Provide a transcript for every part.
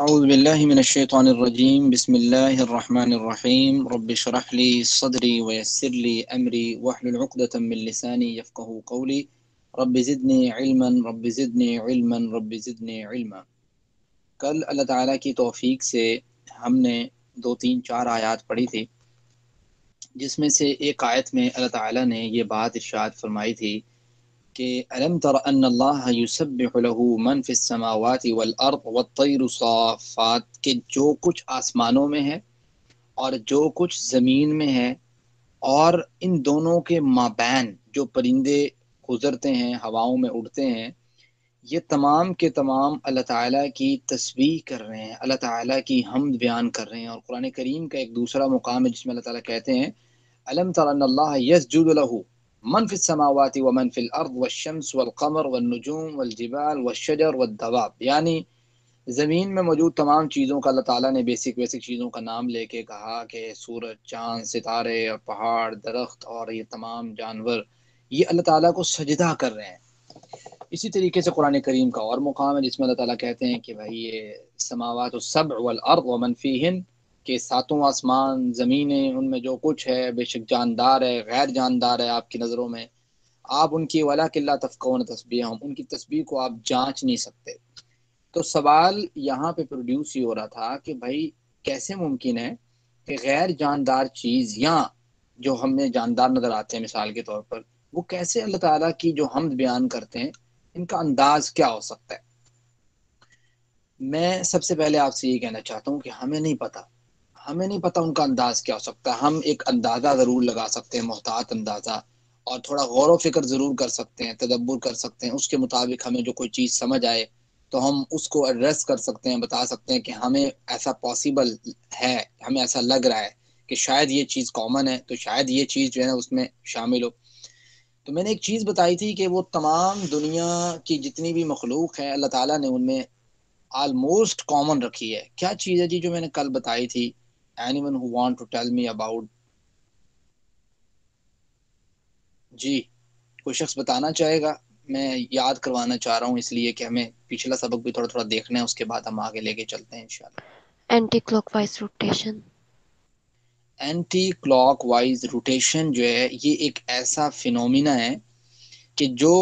أعوذ بالله من الشيطان الرجيم بسم الله الرحمن الرحيم رب اشرح لي صدري ويسر لي أمري واحلل عقدة من لساني يفقه قولي رب زدني علما رب زدني علما رب زدني علما۔ کل اللہ تعالیٰ کی توفیق سے ہم نے 2 3 4 آیات پڑھی تھی، جس میں سے ایک آیت میں اللہ تعالیٰ نے یہ بات ارشاد فرمائی تھی کہ الم تر ان اللہ یسبح له من فی السماوات والارض والطیر صافات، کہ جو کچھ آسمانوں میں ہے اور جو کچھ زمین میں ہے اور ان دونوں کے مابین جو پرندے گزرتے ہیں، ہواؤں میں اڑتے ہیں، یہ تمام کے تمام اللہ تعالیٰ کی تسبیح کر رہے ہیں، اللہ تعالیٰ کی حمد بیان کر رہے ہیں۔ اور قرآن کریم کا ایک دوسرا مقام ہے جس میں اللہ تعالیٰ کہتے ہیں الم تر ان اللہ یسجد له من فی السماوات ومن فی الارض والشمس والقمر والنجوم والجبال والشجر والدواب، یعنی زمین میں موجود تمام چیزوں کا اللہ تعالیٰ نے بیسک چیزوں کا نام لے کے کہا کہ سورج، چاند، ستارے اور پہاڑ، درخت اور یہ تمام جانور یہ اللہ تعالیٰ کو سجدہ کر رہے ہیں۔ اسی طریقے سے قرآن کریم کا اور مقام ہے جس میں اللہ تعالیٰ کہتے ہیں کہ بھائی یہ سماوات السبع والارض ومن فیہن، کہ 7 آسمان، زمینیں، ان میں جو کچھ ہے بے شک جاندار ہے، غیر جاندار ہے آپ کی نظروں میں، آپ ان کی وَلَٰكِن لَا تَفْقَهُونَ تَسْبِيحَهُمْ، ان کی تسبیح کو آپ جانچ نہیں سکتے۔ تو سوال یہاں پہ پروڈیوس ہی ہو رہا تھا کہ بھائی کیسے ممکن ہے کہ غیر جاندار چیز یا جو ہمیں جاندار نظر آتے ہیں مثال کے طور پر، وہ کیسے اللہ تعالیٰ کی جو حمد بیان کرتے ہیں، ان کا انداز کیا ہو سکتا ہے؟ میں سب سے پہلے آپ سے یہ کہنا چاہتا ہوں کہ ہمیں نہیں پتہ ان کا انداز کیا ہو سکتا ہے۔ ہم ایک اندازہ ضرور لگا سکتے ہیں، محتاط اندازہ، اور تھوڑا غور و فکر ضرور کر سکتے ہیں، تدبر کر سکتے ہیں، اس کے مطابق ہمیں جو کوئی چیز سمجھ آئے تو ہم اس کو ایڈریس کر سکتے ہیں، بتا سکتے ہیں کہ ہمیں ایسا پاسبل ہے، ہمیں ایسا لگ رہا ہے کہ شاید یہ چیز کامن ہے، تو شاید یہ چیز جو ہے نا اس میں شامل ہو۔ تو میں نے ایک چیز بتائی تھی کہ وہ تمام دنیا کی جتنی بھی مخلوق ہے اللہ تعالیٰ نے ان میں آلموسٹ کامن رکھی ہے۔ کیا چیز ہے جی جو میں نے کل بتائی تھی؟ anyone who want to tell me about؟ جی کوئی شخص بتانا چاہے گا؟ میں یاد کروانا چاہ رہا ہوں اس لیے کہ ہمیں پچھلا سبق بھی تھوڑا دیکھنا ہے، اس کے بعد ہم آگے لے کے چلتے ہیں انشاءاللہ۔ Anti clock wise rotation. Anti clock wise rotation جو ہے یہ ایک ایسا فینومینا ہے کہ جو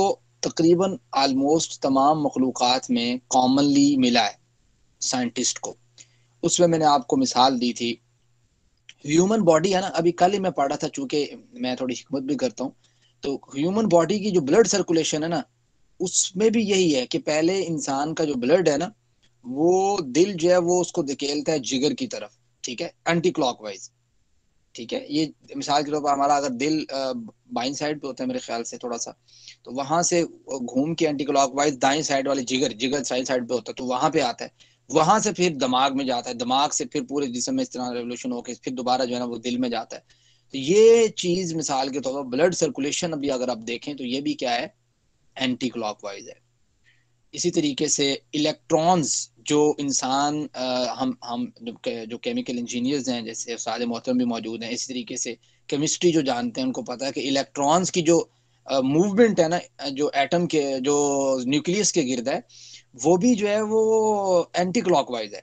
تقریباً آلموسٹ تمام مخلوقات میں کامنلی ملا ہے سائنٹسٹ کو۔ اس میں نے آپ کو مثال دی تھی ہیومن باڈی ہے نا، ابھی کل ہی میں پڑھا تھا، چونکہ میں تھوڑی حکمت بھی کرتا ہوں، تو ہیومن باڈی کی جو بلڈ سرکولیشن ہے نا اس میں بھی یہی ہے کہ پہلے انسان کا جو بلڈ ہے نا وہ دل جو ہے وہ اس کو دھکیلتا ہے جگر کی طرف، ٹھیک ہے، اینٹی کلاک وائز، ٹھیک ہے۔ یہ مثال کے طور پر ہمارا اگر دل بائیں سائڈ پہ ہوتا ہے میرے خیال سے تھوڑا سا، تو وہاں سے گھوم کے اینٹی کلاک وائز دائیں سائڈ والے جگر سائڈ پہ ہوتا ہے، تو وہاں پہ آتا ہے، وہاں سے پھر دماغ میں جاتا ہے، دماغ سے پھر پورے جسم میں اس طرح ریولیوشن ہو کے پھر دوبارہ جو ہے نا وہ دل میں جاتا ہے۔ تو یہ چیز مثال کے طور پر بلڈ سرکولیشن ابھی اگر آپ دیکھیں تو یہ بھی کیا ہے، اینٹی کلاک وائز ہے۔ اسی طریقے سے الیکٹرونز جو انسان ہم جو کیمیکل انجینئرز ہیں جیسے استاد محترم بھی موجود ہیں، اسی طریقے سے کیمسٹری جو جانتے ہیں ان کو پتہ ہے کہ الیکٹرونز کی جو موومنٹ ہے نا، جو ایٹم کے جو نیوکلیس کے گرد ہے، وہ بھی جو ہے وہ اینٹی کلاک وائز ہے۔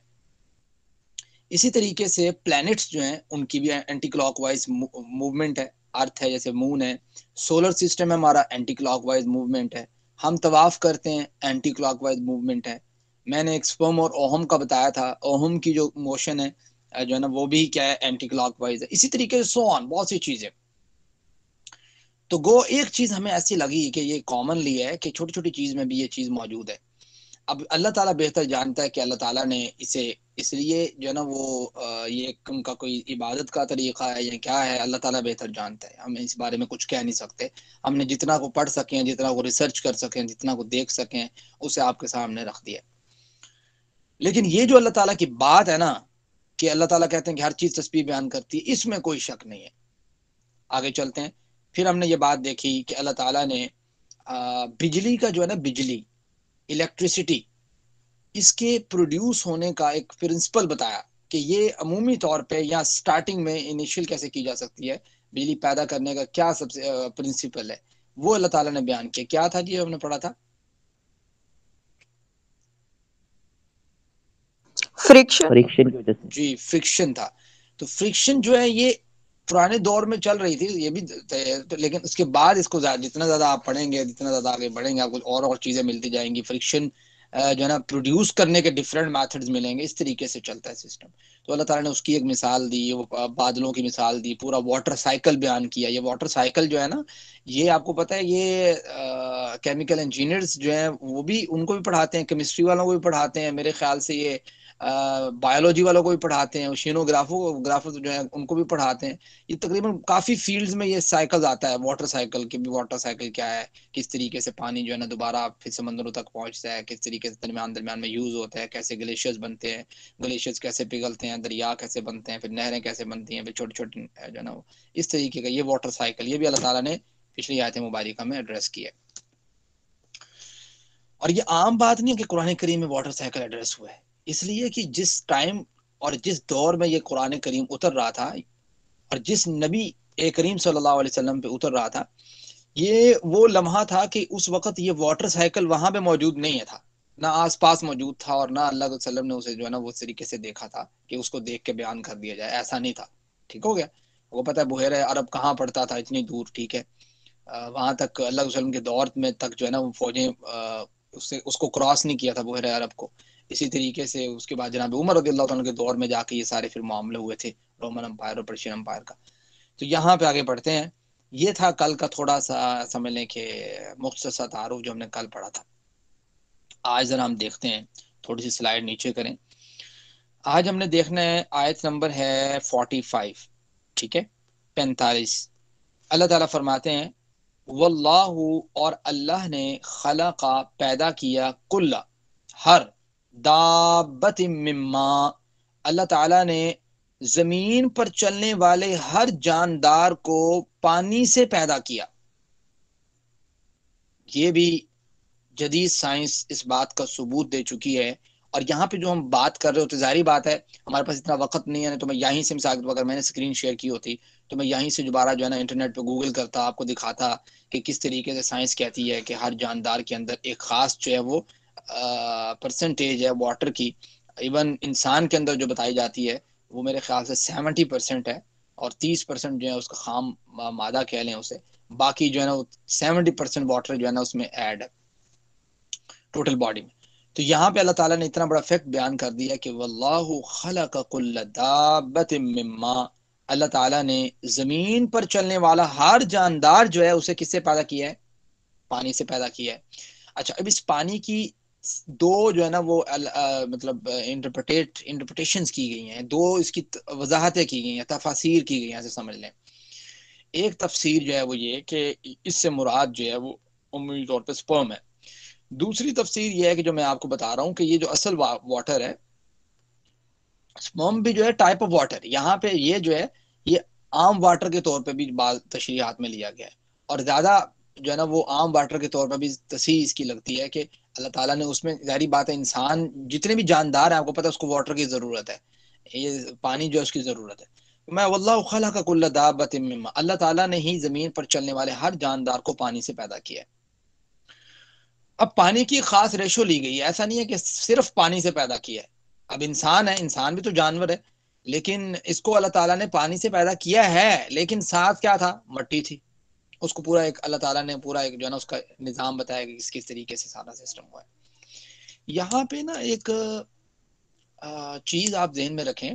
اسی طریقے سے پلانٹس جو ہیں ان کی بھی اینٹی کلاک وائز موومنٹ ہے، ارتھ ہے جیسے مون ہے، سولر سسٹم ہے ہمارا اینٹی کلاک وائز موومنٹ ہے، ہم طواف کرتے ہیں اینٹی کلاک وائز موومنٹ ہے۔ میں نے ایک سپرم اور اوہم کا بتایا تھا، اوہم کی جو موشن ہے جو ہے نا وہ بھی کیا ہے، اینٹی کلاک وائز ہے۔ اسی طریقے سے سو آن بہت سی چیزیں۔ تو گو ایک چیز ہمیں ایسی لگی کہ یہ کامنلی ہے کہ چھوٹی چھوٹی چیز میں بھی یہ چیز موجود ہے۔ اب اللہ تعالیٰ بہتر جانتا ہے کہ اللہ تعالیٰ نے اسے اس لیے جو ہے نا وہ یہ ان کا کوئی عبادت کا طریقہ ہے یا کیا ہے، اللہ تعالیٰ بہتر جانتا ہے، ہم اس بارے میں کچھ کہہ نہیں سکتے۔ ہم نے جتنا کو پڑھ سکیں، جتنا کو ریسرچ کر سکیں، جتنا کو دیکھ سکیں، اسے آپ کے سامنے رکھ دیا۔ لیکن یہ جو اللہ تعالیٰ کی بات ہے نا کہ اللہ تعالیٰ کہتے ہیں کہ ہر چیز تسبیح بیان کرتی ہے، اس میں کوئی شک نہیں ہے۔ آگے چلتے ہیں، پھر ہم نے یہ بات دیکھی کہ اللہ تعالیٰ نے بجلی کا جو ہے نا، بجلی، الیکٹریسٹی، اس کے پروڈیوس ہونے کا ایک پرنسپل بتایا کہ یہ عمومی طور پہ یا سٹارٹنگ میں انیشیل کیسے کی جا سکتی ہے، بجلی پیدا کرنے کا کیا سب سے پرنسپل ہے، وہ اللہ تعالیٰ نے بیان کیا۔ کیا تھا جی ہم نے پڑھا تھا؟ فریکشن کی وجہ سے. جی فرکشن تھا. تو فرکشن جو ہے یہ پرانے دور میں چل رہی تھی یہ بھی، لیکن اس کے بعد اس کو جتنا زیادہ آپ پڑھیں گے جتنا زیادہ آگے بڑھیں گے آپ کو اور چیزیں ملتی جائیں گی. فرکشن جو ہے نا پروڈیوس کرنے کے ڈفرینٹ میتھڈز ملیں گے. اس طریقے سے چلتا ہے سسٹم. تو اللہ تعالیٰ نے اس کی ایک مثال دی، وہ بادلوں کی مثال دی، پورا واٹر سائیکل بیان کیا. یہ واٹر سائیکل جو ہے نا یہ آپ کو پتہ ہے یہ کیمیکل انجینئرز جو ہیں وہ بھی ان کو بھی پڑھاتے ہیں، کیمسٹری والوں کو بھی پڑھاتے ہیں، میرے خیال سے یہ بایولوجی والوں کو بھی پڑھاتے ہیں، اوشینوگرافر جو ہیں ان کو بھی پڑھاتے ہیں. یہ تقریباً کافی فیلڈز میں یہ سائیکل آتا ہے. واٹر سائیکل کہ بھی واٹر سائیکل کیا ہے، کس طریقے سے پانی جو ہے نا دوبارہ پھر سمندروں تک پہنچتا ہے، کس طریقے سے درمیان میں یوز ہوتا ہے، کیسے گلیشیئرز بنتے ہیں، گلیشیئرز کیسے پگھلتے ہیں، دریا کیسے بنتے ہیں، پھر نہریں کیسے بنتی ہیں، پھر چھوٹی چھوٹی جو ہے نا اس طریقے کا یہ واٹر سائیکل یہ بھی اللہ تعالیٰ نے پچھلی آیت مبارکہ میں ایڈریس کیا. اور یہ عام بات نہیں ہے کہ قرآن کریم میں واٹر سائیکل ایڈریس ہوا ہے، اس لیے کہ جس ٹائم اور جس دور میں یہ قرآن کریم اتر رہا تھا اور جس نبی کریم صلی اللہ علیہ وسلم پہ اتر رہا تھا یہ وہ لمحہ تھا کہ اس وقت یہ واٹر سائیکل وہاں پہ موجود نہیں تھا، نہ آس پاس موجود تھا، اور نہ اللہ علیہ وسلم نے اسے جو ہے نا وہ اس طریقے سے دیکھا تھا کہ اس کو دیکھ کے بیان کر دیا جائے، ایسا نہیں تھا. ٹھیک ہو گیا. وہ پتہ ہے بحیرہ عرب کہاں پڑتا تھا، اتنی دور. ٹھیک ہے. وہاں تک اللہ علیہ وسلم کے دور میں تک جو ہے نا وہ فوجیں اس کو کراس نہیں کیا تھا بحیرہ عرب کو. اسی طریقے سے اس کے بعد جناب عمر رضی اللہ عنہ کے دور میں جا کے یہ سارے پھر معاملے ہوئے تھے رومن امپائر اور پرشین امپائر کا. تو یہاں پہ آگے بڑھتے ہیں. یہ تھا کل کا تھوڑا سا سمجھ لیں کہ مختصر تعارف جو ہم نے کل پڑھا تھا. آج ذرا ہم دیکھتے ہیں، تھوڑی سی سلائیڈ نیچے کریں. آج ہم نے دیکھنا ہے آیت نمبر ہے 45. ٹھیک ہے 45. اللہ تعالیٰ فرماتے ہیں واللہ اور اللہ نے خلق پیدا کیا کل ہر دابت مما اللہ تعالیٰ نے زمین پر چلنے والے ہر جاندار کو پانی سے پیدا کیا. یہ بھی جدید سائنس اس بات کا ثبوت دے چکی ہے. اور یہاں پہ جو ہم بات کر رہے ہوتے ظاہری بات ہے ہمارے پاس اتنا وقت نہیں ہے، تو میں یہیں سے مثال اگر میں نے اسکرین شیئر کی ہوتی تو میں یہیں سے دوبارہ جو ہے نا انٹرنیٹ پہ گوگل کرتا، آپ کو دکھاتا کہ کس طریقے سے سائنس کہتی ہے کہ ہر جاندار کے اندر ایک خاص جو ہے وہ پرسنٹیج ہے واٹر کی. ایون انسان کے اندر جو بتائی جاتی ہے وہ میرے خیال سے 70% ہے، اور 30% جو ہے اس کا خام مادہ کہہ لیں اسے، باقی جو ہے نا 70% واٹر جو ہے نا اس میں ایڈ ہے ٹوٹل باڈی میں. تو یہاں پہ اللہ تعالیٰ نے اتنا بڑا فیکٹ بیان کر دیا کہ واللہ خلق کل دابت مما اللہ تعالیٰ نے زمین پر چلنے والا ہر جاندار جو ہے اسے کس سے پیدا کیا ہے؟ پانی سے پیدا کیا ہے. اچھا اب اس پانی کی دو جو ہے نا وہ مطلب انٹرپریٹیشنز کی گئی ہیں، دو اس کی وضاحتیں کی گئی ہیں، تفاسیر کی گئی ہیں، ایسے سمجھ لیں. ایک تفسیر جو ہے وہ یہ کہ اس سے مراد جو ہے وہ عمومی طور پہ سپرم ہے. دوسری تفسیر یہ ہے کہ جو میں آپ کو بتا رہا ہوں کہ یہ جو اصل واٹر ہے، سپرم بھی جو ہے ٹائپ آف واٹر، یہاں پہ یہ جو ہے یہ عام واٹر کے طور پہ بھی بعض تشریحات میں لیا گیا ہے، اور زیادہ جو ہے نا وہ عام واٹر کے طور پر بھی تصحیح اس کی لگتی ہے کہ اللہ تعالیٰ نے اس میں ظاہری بات ہے انسان جتنے بھی جاندار ہیں آپ کو پتہ ہے اس کو واٹر کی ضرورت ہے، یہ پانی جو ہے اس کی ضرورت ہے. میں واللہ خلق کل دابت مما اللہ تعالیٰ نے ہی زمین پر چلنے والے ہر جاندار کو پانی سے پیدا کیا ہے. اب پانی کی خاص ریشو لی گئی ہے، ایسا نہیں ہے کہ صرف پانی سے پیدا کیا ہے. اب انسان ہے، انسان بھی تو جانور ہے، لیکن اس کو اللہ تعالیٰ نے پانی سے پیدا کیا ہے، لیکن ساتھ کیا تھا؟ مٹی تھی. اس کو پورا ایک اللہ تعالیٰ نے پورا ایک جو ہے نا اس کا نظام بتایا کہ کس طریقے سے سارا سسٹم ہوا ہے. یہاں پہ نا ایک چیز آپ ذہن میں رکھیں.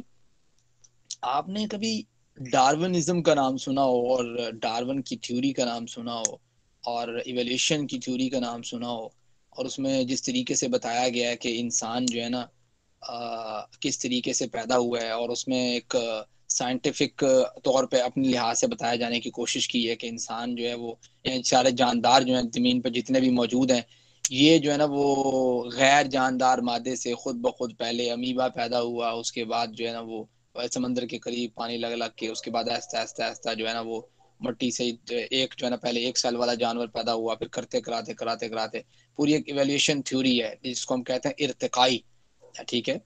آپ نے کبھی ڈارونزم کا نام سنا ہو، اور ڈارون کی تھیوری کا نام سنا ہو، اور ایولیوشن کی تھیوری کا نام سنا ہو، اور اس میں جس طریقے سے بتایا گیا ہے کہ انسان جو ہے نا کس طریقے سے پیدا ہوا ہے، اور اس میں ایک سائنٹیفک طور پہ اپنے لحاظ سے بتایا جانے کی کوشش کی ہے کہ انسان جو ہے وہ سارے جاندار جو ہیں زمین پہ جتنے بھی موجود ہیں یہ جو ہے نا وہ غیر جاندار مادے سے خود بخود پہلے امیبا پیدا ہوا، اس کے بعد جو ہے نا وہ سمندر کے قریب پانی لگ لگ کے اس کے بعد آہستہ آہستہ آہستہ جو ہے نا وہ مٹی سے ایک جو ہے نا پہلے ایک سیل والا جانور پیدا ہوا، پھر کرتے کراتے پوری ایک ایویلیوشن تھیوری ہے جس کو ہم کہتے ہیں ارتقائی. ٹھیک ہے.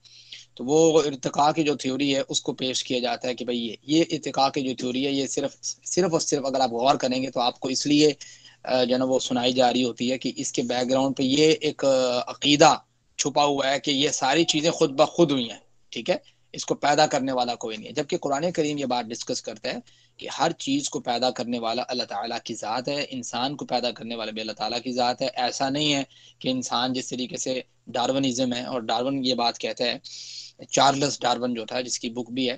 تو وہ ارتقاء کی جو تھیوری ہے اس کو پیش کیا جاتا ہے کہ بھئی یہ ارتقاء کی جو تھیوری ہے یہ صرف اور صرف اگر آپ غور کریں گے تو آپ کو اس لیے جو ہے نا وہ سنائی جا رہی ہوتی ہے کہ اس کے بیک گراؤنڈ پہ یہ ایک عقیدہ چھپا ہوا ہے کہ یہ ساری چیزیں خود بخود ہوئی ہیں. ٹھیک ہے، اس کو پیدا کرنے والا کوئی نہیں ہے، جبکہ قرآن کریم یہ بات ڈسکس کرتا ہے کہ ہر چیز کو پیدا کرنے والا اللہ تعالیٰ کی ذات ہے، انسان کو پیدا کرنے والا بھی اللہ تعالیٰ کی ذات ہے۔ ایسا نہیں ہے کہ انسان جس طریقے سے ڈارونزم ہے، اور ڈارون یہ بات کہتا ہے، چارلس ڈارون جو تھا جس کی بک بھی ہے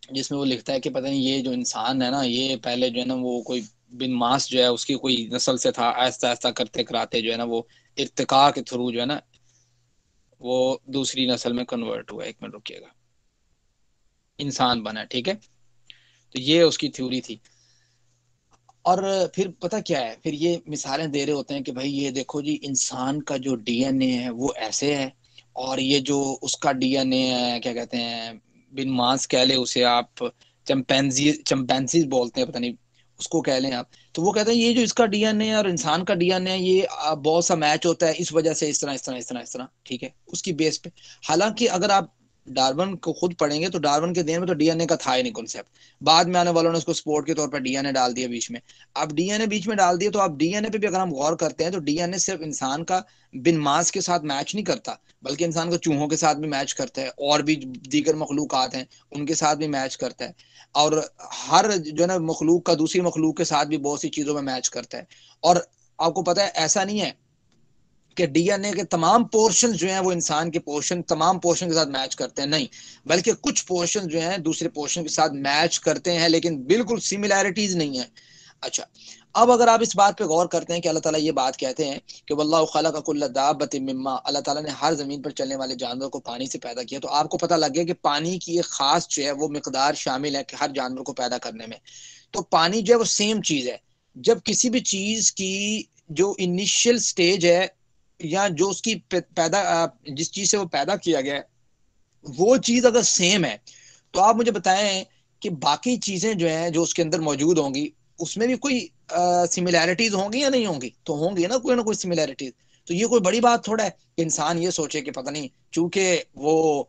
جس میں وہ لکھتا ہے کہ پتہ نہیں یہ جو انسان ہے نا یہ پہلے جو ہے نا وہ کوئی بن ماس جو ہے اس کی کوئی نسل سے تھا، آہستہ آہستہ کرتے کراتے جو ہے نا وہ ارتقاء کے تھرو جو ہے نا وہ دوسری نسل میں کنورٹ ہوا۔ ایک منٹ رکیے گا، انسان بنا، ٹھیک ہے، تو یہ اس کی تھیوری تھی۔ اور پھر پتہ کیا ہے، پھر یہ مثالیں دے رہے ہوتے ہیں کہ بھائی یہ دیکھو جی انسان کا جو ڈی این اے ہے وہ ایسے ہے، اور یہ جو اس کا ڈی این اے ہے کیا کہتے ہیں بن ماس کہہ لے اسے آپ، چمپینزی بولتے ہیں، پتہ نہیں اس کو کہہ لیں آپ، تو وہ کہتے ہیں یہ جو اس کا ڈی این اے اور انسان کا ڈی این اے یہ بہت سا میچ ہوتا ہے، اس وجہ سے اس طرح اس طرح اس طرح اس طرح، ٹھیک ہے، اس کی بیس پہ۔ حالانکہ اگر آپ ڈارون کو خود پڑھیں گے تو ڈارون کے دین میں تو ڈی این اے کا تھا ہی نہیں کنسیپٹ، بعد میں آنے والوں نے اس کو سپورٹ کے طور پر ڈی این اے ڈال دیا بیچ میں۔ اب ڈی این اے بیچ میں ڈال دیا تو اب ڈی این اے پہ بھی اگر ہم غور کرتے ہیں تو ڈی این اے صرف انسان کا بن ماس کے ساتھ میچ نہیں کرتا، بلکہ انسان کا چوہوں کے ساتھ بھی میچ کرتا ہے، اور بھی دیگر مخلوقات ہیں ان کے ساتھ بھی میچ کرتا ہے، اور ہر جو ہے نا مخلوق کا دوسری مخلوق کے ساتھ بھی بہت سی چیزوں میں میچ کرتا ہے۔ اور آپ کو پتہ ہے ایسا نہیں ہے کہ ڈی این اے کے تمام پورشن جو ہیں وہ انسان کے پورشن تمام پورشن کے ساتھ میچ کرتے ہیں، نہیں، بلکہ کچھ پورشن جو ہیں دوسرے پورشن کے ساتھ میچ کرتے ہیں لیکن بالکل سملیرٹیز نہیں ہیں۔ اچھا، اب اگر آپ اس بات پہ غور کرتے ہیں کہ اللہ تعالیٰ یہ بات کہتے ہیں کہ واللہ خلق کل دابۃ من ماء، اللہ تعالیٰ نے ہر زمین پر چلنے والے جانور کو پانی سے پیدا کیا، تو آپ کو پتہ لگ گیا کہ پانی کی ایک خاص جو ہے وہ مقدار شامل ہے کہ ہر جانور کو پیدا کرنے میں۔ تو پانی جو ہے وہ سیم چیز ہے، جب کسی بھی چیز کی جو انیشیل سٹیج ہے یا جو اس کی پیدا جس چیز سے وہ پیدا کیا گیا ہے وہ چیز اگر سیم ہے تو آپ مجھے بتائیں کہ باقی چیزیں جو ہیں جو اس کے اندر موجود ہوں گی اس میں بھی کوئی سملیرٹیز ہوں گی یا نہیں ہوں گی؟ تو ہوں گی نا، کوئی نہ کوئی سملیرٹیز۔ تو یہ کوئی بڑی بات تھوڑا ہے کہ انسان یہ سوچے کہ پتہ نہیں چونکہ وہ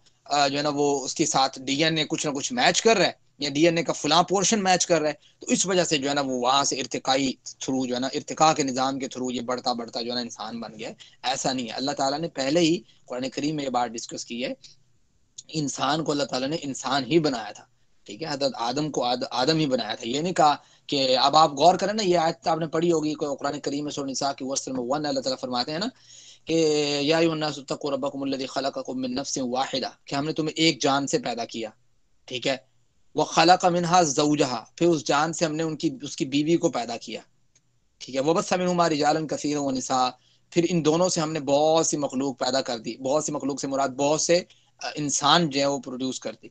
جو ہے نا وہ اس کے ساتھ ڈی این اے کچھ نہ کچھ میچ کر رہا ہے یا ڈی این اے کا فلاں پورشن میچ کر رہا ہے تو اس وجہ سے جو ہے نا وہ وہاں سے ارتقائی تھرو جو ہے نا ارتقاء کے نظام کے تھرو یہ بڑھتا بڑھتا جو ہے نا انسان بن گیا۔ ایسا نہیں ہے، اللہ تعالیٰ نے پہلے ہی قرآن کریم میں یہ بات ڈسکس کی ہے، انسان کو اللہ تعالیٰ نے انسان ہی بنایا تھا، ٹھیک ہے، حضرت آدم کو آدم ہی بنایا تھا، یہ نہیں کہا کہ اب آپ غور کریں نا یہ آیت آپ نے پڑھی ہوگی قرآن کریم میں سورہ نساء کی وصل میں 1 اللہ تعالیٰ فرماتے ہیں نا کہ یا ایھا الناس اتقوا ربکم الذی خلقکم من نفس واحدہ، کہ ہم نے تمہیں ایک جان سے پیدا کیا، ٹھیک ہے، وخلق منها زوجہا، پھر اس جان سے ہم نے اس کی بیوی کو پیدا کیا، ٹھیک ہے، وبث منہما رجالا کثیرا ونساء، پھر ان دونوں سے ہم نے بہت سی مخلوق پیدا کر دی، بہت سی مخلوق سے مراد بہت سے انسان جو ہے وہ پروڈیوس کر دی۔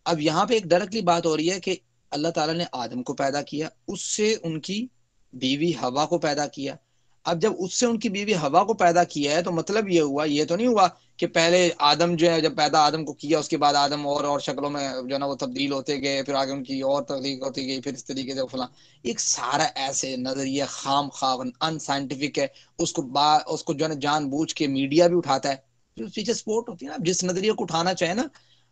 اب یہاں پہ ایک ڈائریکٹلی بات ہو رہی ہے کہ اللہ تعالیٰ نے آدم کو پیدا کیا، اس سے ان کی بیوی ہوا کو پیدا کیا۔ اب جب اس سے ان کی بیوی ہوا کو پیدا کیا ہے تو مطلب یہ ہوا، یہ تو نہیں ہوا کہ پہلے آدم جو ہے جب پیدا آدم کو کیا اس کے بعد آدم اور شکلوں میں جو ہے نا وہ تبدیل ہوتے گئے، پھر آگے ان کی اور تخلیق ہوتی گئی، پھر اس طریقے سے فلاں، ایک سارا ایسے نظریہ خام خواہ ان سائنٹیفک ہے، اس کو جو ہے نا جان بوجھ کے میڈیا بھی اٹھاتا ہے، جو پیچھے سپورٹ ہوتی ہے نا، جس نظریے کو اٹھانا چاہے نا،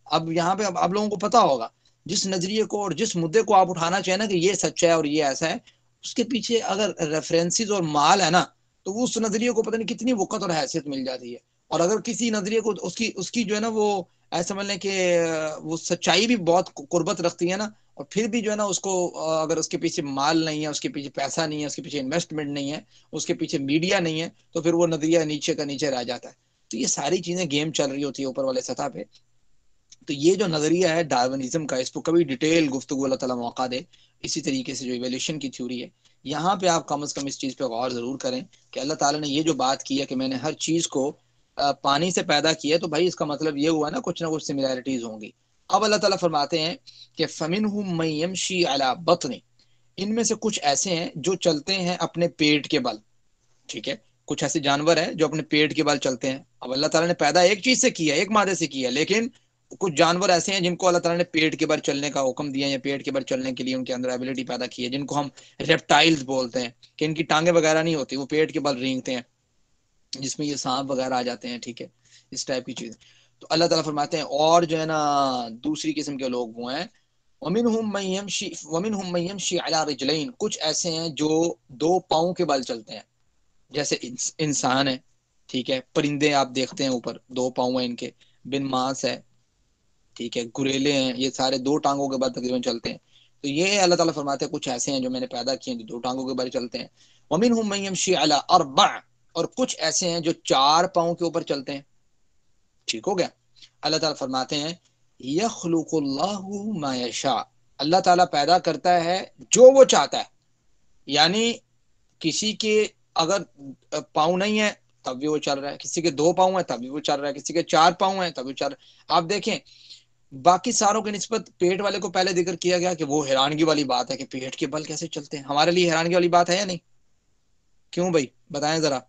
اب یہاں پہ اب لوگوں کو پتا ہوگا جس نظریے کو اور جس مدے کو آپ اٹھانا چاہیں نا کہ یہ سچا ہے اور یہ ایسا ہے، اس کے پیچھے اگر ریفرنسز اور مال ہے نا تو اس نظریے کو پتہ نہیں کتنی وقت اور حیثیت مل جاتی ہے۔ اور اگر کسی نظریے کو اس کی جو ہے نا وہ ایسا سمجھ لیں کہ وہ سچائی بھی بہت قربت رکھتی ہے نا، اور پھر بھی جو ہے نا اس کو اگر اس کے پیچھے مال نہیں ہے، اس کے پیچھے پیسہ نہیں ہے، اس کے پیچھے انویسٹمنٹ نہیں ہے، اس کے پیچھے میڈیا نہیں ہے، تو پھر وہ نظریہ نیچے کا نیچے رہ جاتا ہے۔ تو یہ ساری چیزیں گیم چل رہی ہوتی ہے اوپر والے سطح پہ۔ تو یہ جو نظریہ ہے ڈارونزم کا، اس کو کبھی ڈیٹیل گفتگو اللہ تعالیٰ موقع دے، اسی طریقے سے جو ایولیوشن کی تھیوری ہے یہاں پہ آپ کم از کم اس چیز پہ غور ضرور کریں کہ اللہ تعالیٰ نے یہ جو بات کی ہے کہ میں نے ہر چیز کو پانی سے پیدا کیا ہے، تو بھائی اس کا مطلب یہ ہوا نا کچھ نہ کچھ سملیرٹیز ہوں گی۔ اب اللہ تعالیٰ فرماتے ہیں کہ فَمِنْهُم مَن يَمْشِي عَلَى بَطْنِ، ان میں سے کچھ ایسے ہیں جو چلتے ہیں اپنے پیٹ کے بل، ٹھیک ہے، کچھ ایسے جانور ہیں جو اپنے پیٹ کے بل چلتے ہیں۔ اب اللہ تعالیٰ نے پیدا ایک چیز سے کیا، ایک مادے سے کیا، لیکن کچھ جانور ایسے ہیں جن کو اللہ تعالیٰ نے پیٹ کے بل چلنے کا حکم دیا یا پیٹ کے بل چلنے کے لیے ان کے اندر ایبلٹی پیدا کی ہے، جن کو ہم ریپٹائلز بولتے ہیں، کہ ان کی ٹانگیں وغیرہ نہیں ہوتی، وہ پیٹ کے بل رینگتے ہیں، جس میں یہ سانپ وغیرہ آ جاتے ہیں، ٹھیک ہے، اس ٹائپ کی چیز۔ تو اللہ تعالیٰ فرماتے ہیں اور جو ہے نا دوسری قسم کے لوگ وہ ہیں وَمِنْهُمْ مَن يَمْشِي عَلَى رِجْلَيْنِ، کچھ ایسے ہیں جو دو پاؤں کے بل چلتے ہیں، جیسے انسان ہے، ٹھیک ہے، پرندے آپ دیکھتے ہیں اوپر دو پاؤں ہیں ان کے، بن ماس ہے، ٹھیک ہے، گریلے ہیں، یہ سارے دو ٹانگوں کے بل تقریباً چلتے ہیں. تو یہ اللہ تعالیٰ فرماتے ہیں کچھ ایسے ہیں جو میں نے پیدا کیے ہیں جو دو ٹانگوں کے بل چلتے ہیں. وَمِنْهُمْ مَن يَمْشِي عَلَى أَرْبَعٍ، اور کچھ ایسے ہیں جو چار پاؤں کے اوپر چلتے ہیں. ٹھیک ہو گیا. اللہ تعالیٰ فرماتے ہیں یخلق اللہ ما یشاء، اللہ تعالیٰ پیدا کرتا ہے جو وہ چاہتا ہے. یعنی کسی کے اگر پاؤں نہیں ہے تب بھی وہ چل رہا ہے، کسی کے دو پاؤں ہیں تب بھی وہ چل رہا ہے، کسی کے چار پاؤں ہیں تب بھی چل رہا ہے. آپ دیکھیں باقی ساروں کی نسبت پیٹ والے کو پہلے ذکر کیا گیا کہ وہ حیرانگی والی بات ہے کہ پیٹ کے بل کیسے چلتے ہیں. ہمارے لیے حیرانگی والی بات ہے یا نہیں؟ کیوں بھائی بتائیں ذرا.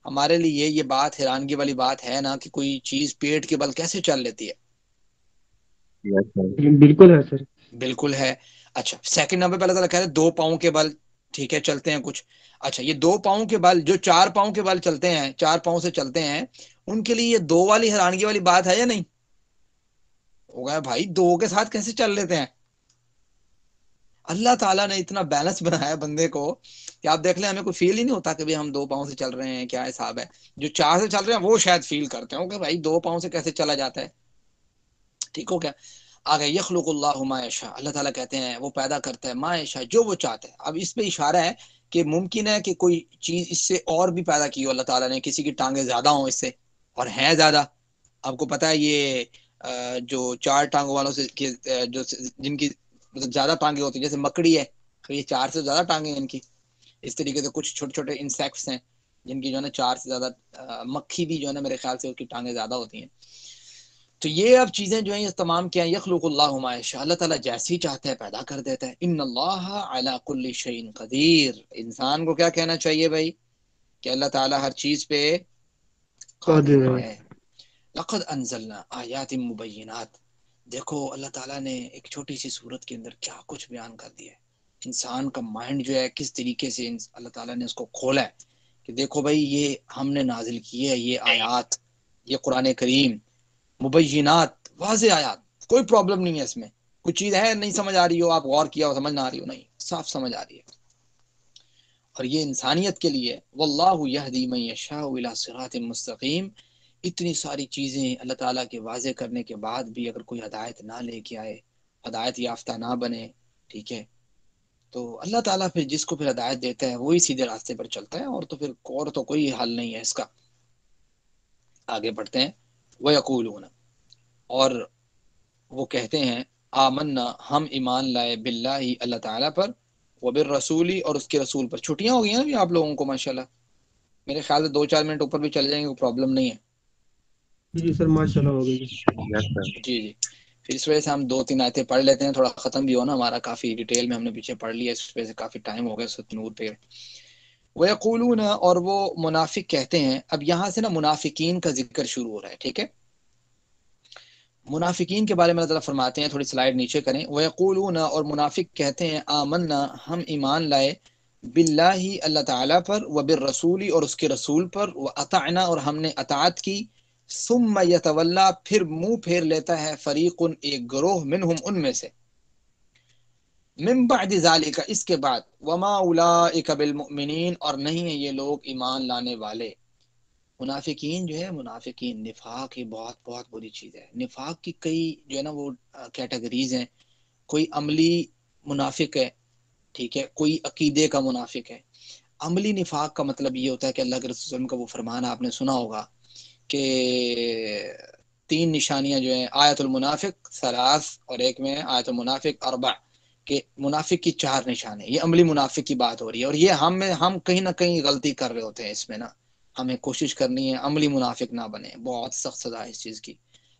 ہمارے لیے یہ بات حیرانگی والی بات ہے نا کہ کوئی چیز پیٹ کے بل کیسے چل لیتی ہے. بالکل ہے سر. بالکل ہے. اچھا سیکنڈ نمبر پہ اللہ تعالیٰ کہتے ہیں دو پاؤں کے بل، ٹھیک ہے، چلتے ہیں کچھ. اچھا یہ دو پاؤں کے بل جو چار پاؤں کے بل چلتے ہیں، چار پاؤں سے چلتے ہیں، ان کے لیے یہ دو والی حیرانگی والی بات ہے یا نہیں؟ ہوگا بھائی دو کے ساتھ کیسے چل لیتے ہیں. اللہ تعالیٰ نے اتنا بیلنس بنایا بندے کو کہ آپ دیکھ لیں ہمیں کوئی فیل ہی نہیں ہوتا کہ ہم دو پاؤں سے چل رہے ہیں، کیا حساب ہے. جو چار سے چل رہے ہیں وہ شاید فیل کرتے ہیں کہ بھائی دو پاؤں سے کیسے چلا جاتا ہے. ٹھیک ہو کیا. آگے یخلق اللہ ما یشاء، اللہ تعالیٰ کہتے ہیں وہ پیدا کرتا ہے ما یشاء جو وہ چاہتا ہے. اب اس پہ اشارہ ہے کہ ممکن ہے کہ کوئی چیز اس سے اور بھی پیدا کی ہو اللہ تعالیٰ نے، کسی کی ٹانگیں زیادہ ہوں اس سے اور ہیں زیادہ. آپ کو پتا ہے یہ جو چار ٹانگوں والوں سے جو جن کی مطلب زیادہ ٹانگیں ہوتی ہیں جیسے مکڑی ہے، یہ چار سے زیادہ ٹانگیں ہیں ان کی. اس طریقے سے کچھ چھوٹے چھوٹے انسیکٹس ہیں جن کی جو ہے نا چار سے زیادہ، مکھی بھی جو ہے نا میرے خیال سے اس کی ٹانگیں زیادہ ہوتی ہیں. تو یہ اب چیزیں جو ہیں یہ تمام کیا ہیں یخلق اللہ ما یشاء، اللہ تعالیٰ جیسی چاہتا ہے پیدا کر دیتا ہے. ان اللہ علی کل شیء قدیر، انسان کو کیا کہنا چاہیے بھائی کہ اللہ تعالیٰ ہر چیز پہ قادر ہے. لقد انزلنا آیات مبینات، دیکھو اللہ تعالیٰ نے ایک چھوٹی سی صورت کے اندر کیا کچھ بیان کر دیا ہے. انسان کا مائنڈ جو ہے کس طریقے سے اللہ تعالیٰ نے اس کو کھولا ہے کہ دیکھو بھائی یہ ہم نے نازل کی ہے یہ آیات، یہ قرآن کریم مبینات، واضح آیات، کوئی پرابلم نہیں ہے اس میں. کوئی چیز ہے نہیں سمجھ آ رہی ہو، آپ غور کیا ہو سمجھ نہ آ رہی ہو، نہیں صاف سمجھ آ رہی ہے. اور یہ انسانیت کے لیے واللہ یہدی من یشاء الی صراط مستقیم. اتنی ساری چیزیں اللہ تعالیٰ کے واضح کرنے کے بعد بھی اگر کوئی ہدایت نہ لے کے آئے، ہدایت یافتہ نہ بنے، ٹھیک ہے، تو اللہ تعالیٰ پھر جس کو پھر ہدایت دیتا ہے وہی سیدھے راستے پر چلتا ہے. اور تو پھر اور تو کوئی حل نہیں ہے اس کا. آگے بڑھتے ہیں. وَيَقُولُونَ، اور وہ کہتے ہیں آمنا ہم ایمان لائے باللہ اللہ تعالیٰ پر، وبالرسول اور اس کے رسول پر. چھٹیاں ہو گئی ہیں ابھی آپ لوگوں کو ماشاءاللہ، میرے خیال سے 2-4 منٹ اوپر بھی چل جائیں گے کوئی پرابلم نہیں ہے. جی سر ماشاء اللہ ہو گئی. جی جی پھر اس وجہ سے ہم 2-3 آیتیں پڑھ لیتے ہیں، تھوڑا ختم بھی ہو نا ہمارا، کافی ڈیٹیل میں ہم نے پیچھے پڑھ لیا، اس وجہ سے کافی ٹائم ہو گیا سورۃ نور پہ. وَيَقُولُونَ، اور وہ منافق کہتے ہیں. اب یہاں سے نا منافقین کا ذکر شروع ہو رہا ہے. ٹھیک ہے، منافقین کے بارے میں اللہ تعالیٰ فرماتے ہیں، تھوڑی سلائیڈ نیچے کریں. وَيَقُولُونَ، اور منافق کہتے ہیں آمنا ہم ایمان لائے باللہ اللہ تعالیٰ پر، وبالرسول اور اس کے رسول پر، وَأَطَعْنَا اور ہم نے اطاعت کی. ثم یتولا، پھر منہ پھیر لیتا ہے فریق ایک گروہ منہم ان میں سے، من بعد ذالک اس کے بعد، وما اولئک بالمؤمنین اور نہیں ہے یہ لوگ ایمان لانے والے. منافقین جو ہے، منافقین نفاق یہ بہت بہت بری چیز ہے. نفاق کی کئی جو ہے نا وہ کیٹیگریز ہیں. کوئی عملی منافق ہے، ٹھیک ہے، کوئی عقیدے کا منافق ہے. عملی نفاق کا مطلب یہ ہوتا ہے کہ اللہ کے رسول صلی اللہ علیہ وسلم کا وہ فرمان آپ نے سنا ہوگا کہ 3 نشانیاں جو ہیں، آیت المنافق ثلاث، اور ایک میں آیت المنافق اربع، کہ منافق کی 4 نشان ہیں. یہ عملی منافق کی بات ہو رہی ہے، اور یہ ہم کہیں نہ کہیں غلطی کر رہے ہوتے ہیں اس میں نا. ہمیں کوشش کرنی ہے عملی منافق نہ بنے، بہت سخت سزا ہے اس چیز کی.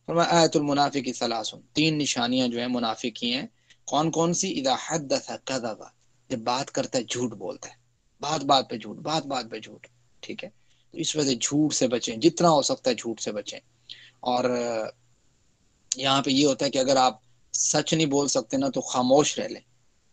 فرمایا آیت المنافق ثلاث، 3 نشانیاں جو ہیں منافق کی ہیں. کون کون سی؟ اذا حدث کذب، جب بات کرتا ہے جھوٹ بولتا ہے، بات بات پہ جھوٹ، بات بات پہ جھوٹ. ٹھیک ہے، تو اس وجہ سے جھوٹ سے بچیں، جتنا ہو سکتا ہے جھوٹ سے بچیں. اور یہاں پہ یہ ہوتا ہے کہ اگر آپ سچ نہیں بول سکتے نا تو خاموش رہ لیں.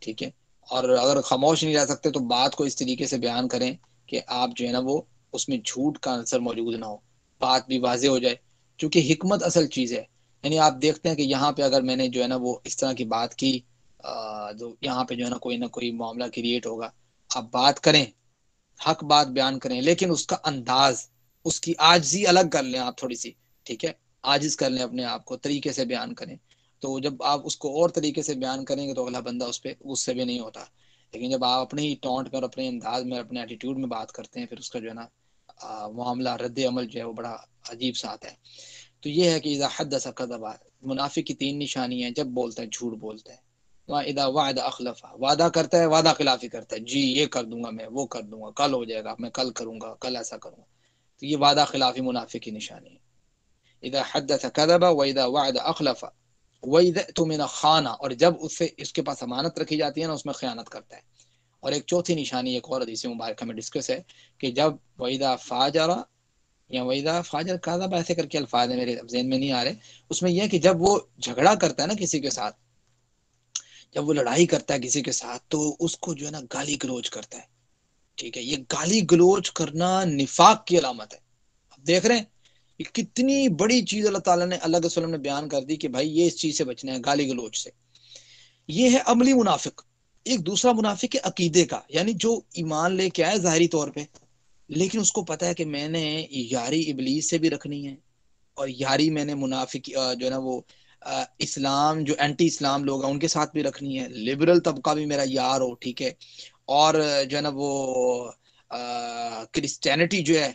ٹھیک ہے، اور اگر خاموش نہیں رہ سکتے تو بات کو اس طریقے سے بیان کریں کہ آپ جو ہے نا وہ اس میں جھوٹ کا عنصر موجود نہ ہو، بات بھی واضح ہو جائے. کیونکہ حکمت اصل چیز ہے. یعنی آپ دیکھتے ہیں کہ یہاں پہ اگر میں نے جو ہے نا وہ اس طرح کی بات کی، جو یہاں پہ جو ہے نا کوئی معاملہ کریٹ ہوگا. آپ بات کریں، حق بات بیان کریں، لیکن اس کا انداز، اس کی عاجزی الگ کر لیں آپ تھوڑی سی. ٹھیک ہے، عاجز کر لیں اپنے آپ کو، طریقے سے بیان کریں. تو جب آپ اس کو اور طریقے سے بیان کریں گے تو اگلا بندہ اس پہ غصے بھی نہیں ہوتا. لیکن جب آپ اپنے ہی ٹونٹ میں اور اپنے انداز میں اپنے ایٹیٹیوڈ میں بات کرتے ہیں، پھر اس کا جو ہے نا معاملہ رد عمل جو ہے وہ بڑا عجیب سا آتا ہے. تو یہ ہے کہ اذا حدث کذب، منافق کی 3 نشانی ہیں. جب بولتا ہے جھوٹ بولتا ہے. اذا وعد اخلف، وعدہ کرتا ہے وعدہ خلافی کرتا ہے. جی یہ کر دوں گا میں، وہ کر دوں گا، کل ہو جائے گا، میں کل کروں گا، کل ایسا کروں گا. تو یہ وعدہ خلافی منافق کی نشانی ہے. اذا حدث کذب واذا وعد اخلف واذا اؤتمن خان، اور جب اس کے پاس امانت رکھی جاتی ہے نا اس میں خیانت کرتا ہے. اور ایک چوتھی نشانی ایک اور حدیث مبارکہ میں ڈسکس ہے کہ جب واذا فاجر یا واذا فاجر کذب، ایسے کر کے الفاظ ہیں میرے ذہن میں نہیں آ رہے. اس میں یہ ہے کہ جب وہ جھگڑا کرتا ہے نا کسی کے ساتھ، جب وہ لڑائی کرتا ہے کسی کے ساتھ تو اس کو جو ہے نا گالی گلوچ کرتا ہے. ٹھیک ہے، یہ گالی گلوچ کرنا نفاق کی علامت ہے. آپ دیکھ رہے ہیں یہ کتنی بڑی چیز اللہ تعالیٰ نے، اللہ کے وسلم نے بیان کر دی کہ بھائی یہ اس چیز سے بچنا ہے، گالی گلوچ سے. یہ ہے عملی منافق. ایک دوسرا منافق ہے عقیدے کا، یعنی جو ایمان لے کے آئے ظاہری طور پہ، لیکن اس کو پتا ہے کہ میں نے یاری ابلیس سے بھی رکھنی ہے، اور یاری میں نے منافق جو ہے نا وہ اسلام جو اینٹی اسلام لوگ ہیں ان کے ساتھ بھی رکھنی ہے. لبرل طبقہ بھی میرا یار ہو، ٹھیک ہے، اور جو ہے نا وہ کرسچینٹی جو ہے،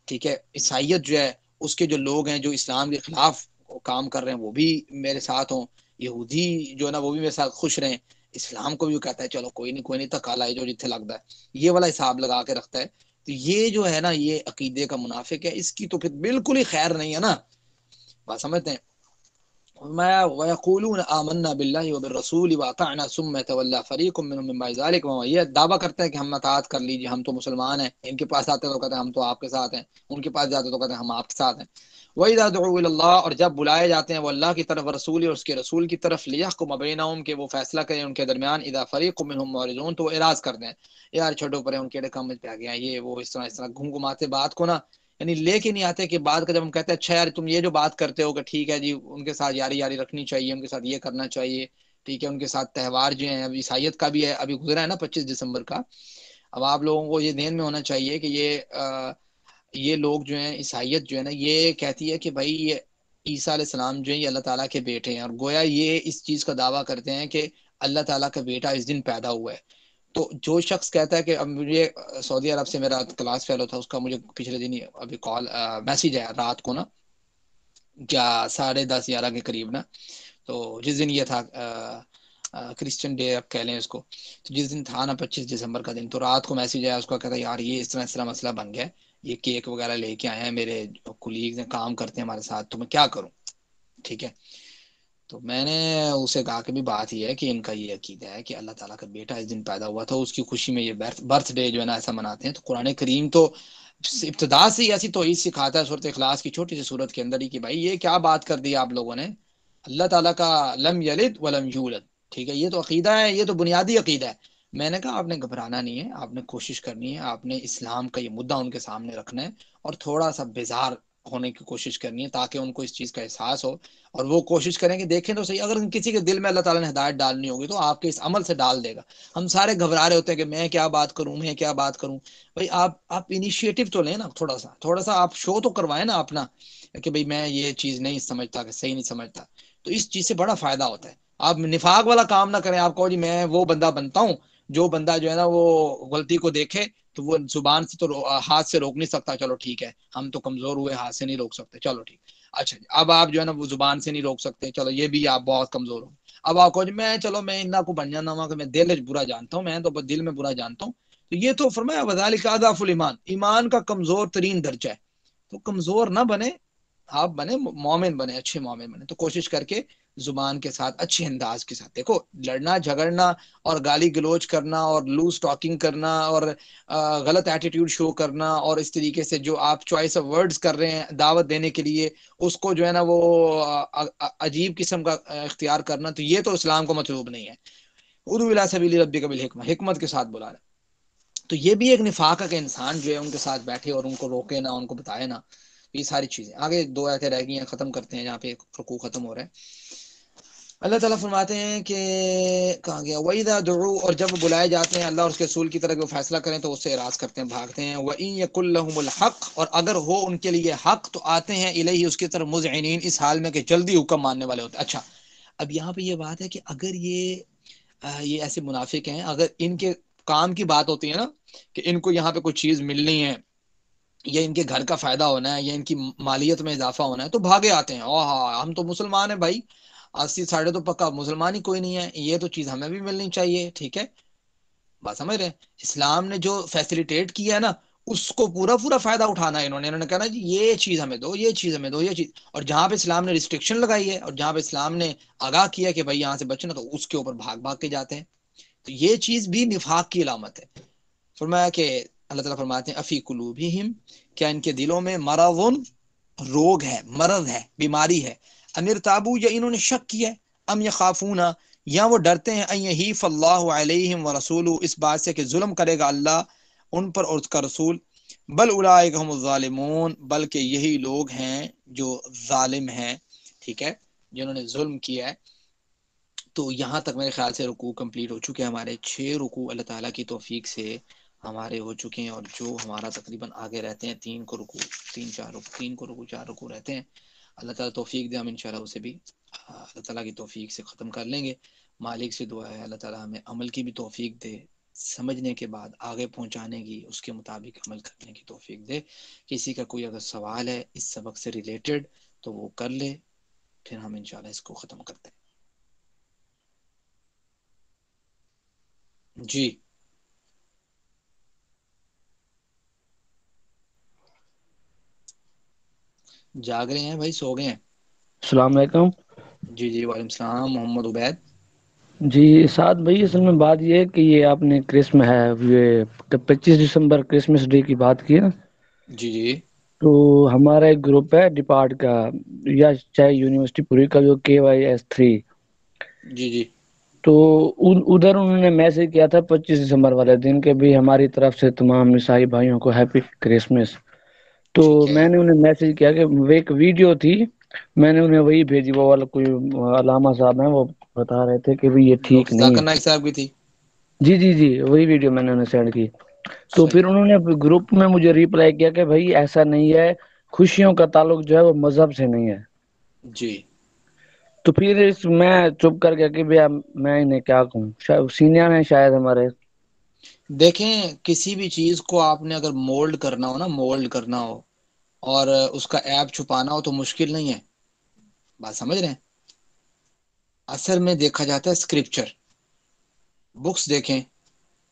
ٹھیک ہے، عیسائیت جو ہے، اس کے جو لوگ ہیں جو اسلام کے خلاف کام کر رہے ہیں وہ بھی میرے ساتھ ہوں. یہودی جو ہے نا وہ بھی میرے ساتھ خوش رہیں. اسلام کو بھی وہ کہتا ہے چلو کوئی نہیں تکا لائے جو جتنے لگتا ہے، یہ والا حساب لگا کے رکھتا ہے. تو یہ جو ہے نا یہ عقیدے کا منافق ہے. اس کی تو پھر بالکل ہی خیر نہیں ہے نا، بات سمجھتے ہیں. وَيَقُولُونَ آمَنَّا بِاللَّهِ وَبِالرَّسُولِ وَأَطَعْنَا ثُمَّ تَوَلَّىٰ فَرِيقٌ مِّنْهُم مِّن بَعْدِ ذَٰلِكَ، یہ دعویٰ کرتے ہیں کہ ہم اطاعت کر لیجیے، ہم تو مسلمان ہیں. ان کے پاس آتے تو کہتے ہیں ہم تو آپ کے ساتھ ہیں، ان کے پاس جاتے تو کہتے ہیں ہم آپ کے ساتھ ہیں. وَإِذَا دُعُوا إِلَى اللَّهِ، اور جب بلائے جاتے ہیں وہ اللہ کی طرف، رسول اور اس کے رسول کی طرف، لِيَحْكُمَ بَيْنَهُمْ کہ وہ فیصلہ کریں ان کے درمیان، اذا فریق منهم معرضون تو وہ اعراض کر دیں، یار چھوٹو پرے ان کے کام پہ آ گیا یہ وہ، اس طرح گھوم گھماتے بات کو نا، یعنی لے کے نہیں آتے کہ بعد کا جب ہم کہتے ہیں اچھا یار تم یہ جو بات کرتے ہو کہ ٹھیک ہے جی ان کے ساتھ یاری رکھنی چاہیے، ان کے ساتھ یہ کرنا چاہیے، ٹھیک ہے، ان کے ساتھ تہوار جو ہیں ابھی عیسائیت کا بھی ہے، ابھی گزرا ہے نا 25 دسمبر کا. اب آپ لوگوں کو یہ ذہن میں ہونا چاہیے کہ یہ لوگ جو ہیں عیسائیت جو ہے نا یہ کہتی ہے کہ بھائی یہ عیسیٰ علیہ السلام جو ہے یہ اللہ تعالیٰ کے بیٹے ہیں، اور گویا یہ اس چیز کا دعویٰ کرتے ہیں کہ اللہ تعالیٰ کا بیٹا اس دن پیدا ہوا ہے. تو جو شخص کہتا ہے کہ اب مجھے سعودی عرب سے میرا کلاس فیلو تھا، اس کا مجھے پچھلے دن ابھی کال میسیج آیا رات کو نا، کیا 10:30-11 کے قریب نا، تو جس دن یہ تھا کرسچن ڈے اب کہہ لیں اس کو، تو جس دن تھا نا 25 دسمبر کا دن، تو رات کو میسیج آیا، اس کو کہتا یار یہ اس طرح مسئلہ بن گیا، یہ کیک وغیرہ لے کے آئے ہیں میرے کولیگز ہیں کام کرتے ہیں ہمارے ساتھ، تو میں کیا کروں. ٹھیک ہے، تو میں نے اسے کہا کہ بھی بات یہ ہے کہ ان کا یہ عقیدہ ہے کہ اللہ تعالیٰ کا بیٹا اس دن پیدا ہوا تھا، اس کی خوشی میں یہ برتھ ڈے جو ہے نا ایسا مناتے ہیں. تو قرآن کریم تو ابتدا سے ہی ایسی توحید سکھاتا ہے سورۃ اخلاص کی چھوٹی سی سورت کے اندر ہی کہ بھائی یہ کیا بات کر دی آپ لوگوں نے، اللہ تعالیٰ کا لم یلد ولم یولد. ٹھیک ہے، یہ تو عقیدہ ہے، یہ تو بنیادی عقیدہ ہے. میں نے کہا آپ نے گھبرانا نہیں ہے، آپ نے کوشش کرنی ہے، آپ نے اسلام کا یہ مدعا ان کے سامنے رکھنا ہے اور تھوڑا سا بیزار ہونے کی کوشش کرنی ہے تاکہ ان کو اس چیز کا احساس ہو، اور وہ کوشش کریں کہ دیکھیں تو صحیح، اگر کسی کے دل میں اللہ تعالیٰ نے ہدایت ڈالنی ہوگی تو آپ کے اس عمل سے ڈال دے گا. ہم سارے گھبرا رہے ہوتے ہیں کہ میں کیا بات کروں، میں کیا بات کروں. بھائی آپ انیشیٹو تو لیں نا، تھوڑا سا آپ شو تو کروائیں نا اپنا کہ بھئی میں یہ چیز نہیں سمجھتا، کہ صحیح نہیں سمجھتا. تو اس چیز سے بڑا فائدہ ہوتا ہے. آپ نفاق والا کام نہ کریں، آپ کہو جی میں وہ بندہ بنتا ہوں جو بندہ جو ہے نا وہ غلطی کو دیکھے تو وہ زبان سے تو ہاتھ سے روک نہیں سکتا، چلو ٹھیک ہے ہم تو کمزور ہوئے ہاتھ سے نہیں روک سکتے، چلو ٹھیک. اچھا جی، اب آپ جو ہے نا وہ زبان سے نہیں روک سکتے، چلو یہ بھی آپ بہت کمزور ہو. اب آپ کہو جی میں چلو میں انہاں کو بن جانا ہوں کہ میں دل برا جانتا ہوں، میں تو دل میں برا جانتا ہوں. تو یہ تو فرمایا وذالک اضعف الایمان، ایمان کا کمزور ترین درجہ ہے. تو کمزور نہ بنے، آپ بنے مومن بنے، اچھے مومن بنے. تو کوشش کر کے زبان کے ساتھ اچھے انداز کے ساتھ، دیکھو لڑنا جھگڑنا اور گالی گلوچ کرنا اور لوز ٹاکنگ کرنا اور غلط ایٹیٹیوڈ شو کرنا اور اس طریقے سے جو آپ چوائس آف ورڈز کر رہے ہیں دعوت دینے کے لیے اس کو جو ہے نا وہ عجیب قسم کا اختیار کرنا، تو یہ تو اسلام کو مطلوب نہیں ہے. ادعو الی سبیل ربک بالحکمہ، حکمت کے ساتھ بلانا. تو یہ بھی ایک نفاق ہے کہ انسان جو ہے ان کے ساتھ بیٹھے اور ان کو روکے نہ، ان کو بتائے نہ. یہ ساری چیزیں آگے 2 آیتیں رہ گئی ہیں، ختم کرتے ہیں، جہاں پہ رکوع ختم ہو رہا ہے. اللہ تعالیٰ فرماتے ہیں کہ کہاں گیا وَإِذَا دُعُوا، اور جب بلائے جاتے ہیں اللہ اور اس کے رسول کی طرف وہ فیصلہ کریں تو اس سے اعراض کرتے ہیں، بھاگتے ہیں۔ وَإِن يَكُن لَّهُمُ الْحَقُّ، اور اگر ہو ان کے لیے حق تو آتے ہیں الیہ، اس کی طرف مذعنین، اس حال میں کہ جلدی حکم ماننے والے ہوتے ہیں۔ اچھا، اب یہاں پہ یہ بات ہے کہ اگر یہ ایسے منافق ہیں، اگر ان کے کام کی بات ہوتی ہے نا کہ ان کو یہاں پہ کوئی چیز ملنی ہے یا ان کے گھر کا فائدہ ہونا ہے یا ان کی مالیت میں اضافہ ہونا ہے تو بھاگے آتے ہیں، ہم تو مسلمان ہیں بھائی، 80 ساڑھے تو پکا مسلمان ہی کوئی نہیں ہے، یہ تو چیز ہمیں بھی ملنی چاہیے، ٹھیک ہے، بات سمجھ رہے ہیں؟ اسلام نے جو فیسیلیٹیٹ کیا ہے نا اس کو پورا پورا فائدہ اٹھانا ہے، انہوں نے کہا نا جی یہ چیز ہمیں دو، یہ چیز ہمیں دو، یہ چیز، اور جہاں پہ اسلام نے ریسٹرکشن لگائی ہے اور جہاں پہ اسلام نے آگاہ کیا کہ بھائی یہاں سے بچنا، تو اس کے اوپر بھاگ بھاگ کے جاتے ہیں، تو یہ چیز بھی نفاق کی علامت ہے۔ فرمایا کہ اللہ تعالیٰ فرماتے ہیں افی قلوبہم، کیا ان کے دلوں میں مرض، روگ ہے، مرض ہے، بیماری ہے، امر تابو، یا انہوں نے شک کیا ہے، ام یخافون، یا وہ ڈرتے ہیں ان یحیف اللہ علیہم ورسولہ، اس بات سے کہ ظلم کرے گا اللہ ان پر اور اس کا رسول، بل اولئک هم الظالمون، بلکہ یہی لوگ ہیں جو ظالم ہیں، ٹھیک ہے، جنہوں نے ظلم کیا ہے۔ تو یہاں تک میرے خیال سے رکوع کمپلیٹ ہو چکے ہیں، ہمارے 6 رکوع اللہ تعالیٰ کی توفیق سے ہمارے ہو چکے ہیں، اور جو ہمارا تقریباً آگے رہتے ہیں 3 کو رکوع، 4 رکوع رہتے ہیں، اللہ تعالیٰ توفیق دے، ہم انشاءاللہ اسے بھی اللہ تعالیٰ کی توفیق سے ختم کر لیں گے۔ مالک سے دعا ہے اللہ تعالیٰ ہمیں عمل کی بھی توفیق دے، سمجھنے کے بعد آگے پہنچانے کی، اس کے مطابق عمل کرنے کی توفیق دے۔ کسی کا کوئی اگر سوال ہے اس سبق سے ریلیٹڈ تو وہ کر لے، پھر ہم انشاءاللہ اس کو ختم کرتے ہیں۔ جی جاگ رہے ہیں بھائی، سو گئے ہیں؟ السلام علیکم۔ جی وعلیکم السلام، محمد عبید۔ جی سعد بھائی، اصل میں بات یہ ہے کہ یہ آپ نے کرسمس ہے، یہ 25 دسمبر کرسمس ڈے کی بات کی نا، جی تو ہمارا ایک گروپ ہے ڈپارٹ کا، یا چاہے یونیورسٹی پوری کا، جو KYS3، جی تو ادھر انہوں نے میسج کیا تھا 25 دسمبر والے دن کہ بھی ہماری طرف سے تمام عیسائی بھائیوں کو ہیپی کرسمس۔ تو ٹھیک ہے، میں نے انہیں میسج کیا کہ وہ ایک ویڈیو تھی، میں نے انہیں وہی بھیجی، وہ والا کوئی علامہ صاحب ہیں وہ بتا رہے تھے کہ بھی یہ ٹھیک ڈاکٹر نہیں ذاکر ہے۔ نائک صاحب کی تھی۔ جی وہی ویڈیو میں نے انہیں سینڈ کی، تو پھر صحیح، انہوں نے گروپ میں مجھے ریپلائی کیا کہ بھائی ایسا نہیں ہے، خوشیوں کا تعلق جو ہے وہ مذہب سے نہیں ہے۔ جی تو پھر میں چپ کر گیا کہ بھیا میں انہیں کیا کہوں، سینئر ہیں شاید ہمارے۔ دیکھیں کسی بھی چیز کو آپ نے اگر مولڈ کرنا ہو نا، مولڈ کرنا ہو اور اس کا ایپ چھپانا ہو تو مشکل نہیں ہے، بات سمجھ رہے ہیں؟ اثر میں دیکھا جاتا ہے اسکرپچر، بکس دیکھیں،